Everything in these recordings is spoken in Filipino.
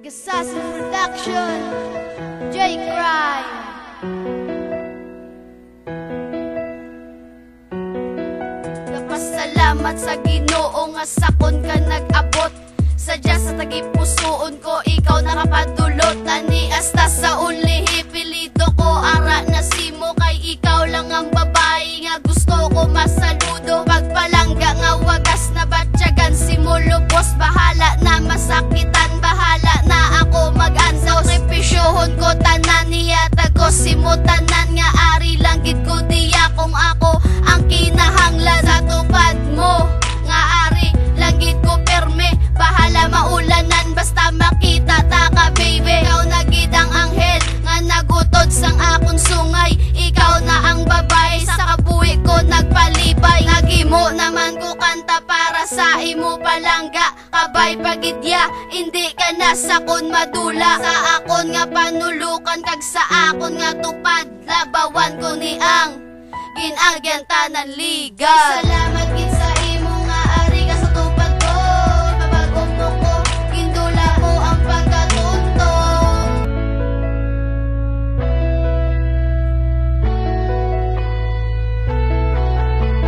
Assassin Production, J Crime. Kapasalamat sa Ginoo nga sakon ka nag-abot. Sadya sa tagipusoon ko ikaw nakapadulot. Ani hasta sa ulihi pilido ko ara na simo. Kay ikaw lang ang babae nga gusto ko masaludo. Pagpalangga nga wagas na batyagan simulubos. Bahala na masakitan, bahala na ako mag-ansaw. Sakripisyohon ko tanan niya tago simutanan. Nga ari lang gid ko diya kung ako ang kinahanglan sa tupad mo. Nga ari lang gid ko perme. Bahala maulanan basta makita ta ka baby. Ikaw na gid ang anghel nga nagutod sang akong sungay. Ikaw na ang babae sa kabuhi ko nagpalibay. Nagimo naman ko kanta para sa imo palangga. Kabay pagidya hindi ka na sakon madula. Sa akon nga panulukan kag sa akon nga tupad. Labawan ko ni ang ginagyan tanan liga. Salamat gid sa imo nga ari ka sa tupad ko. Babagong mo ko gindula mo ang pagkatuntong.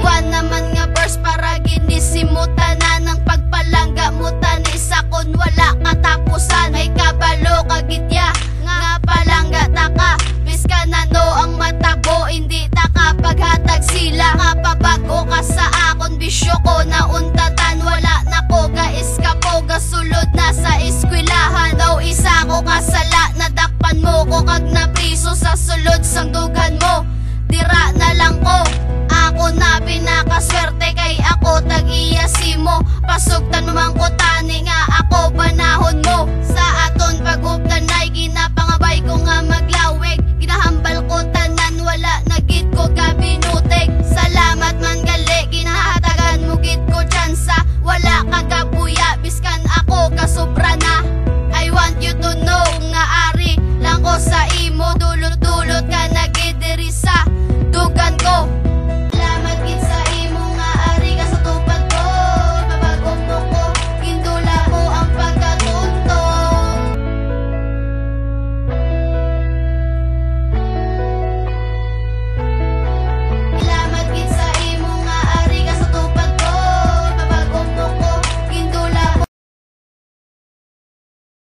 Wan naman nga verse para ginisimutan ng pagpalangga mo tani sakon wala katapusan. Ay kabalo kagidya nga palangga taka. Biska na no ang matabo hindi taka paghatag sila. Kapabago ka sa akon bisyo ko nauntatan. Wala na ko gaiskapo gasulod na sa eskwelahan. Daw isa ko kasala nadakpan mo ko kag napriso sa sulod sang dugan mo. Dira na lang ko ako na pinakaswerte kay ako tag-iyasi mo. Pasugtan mo mangkot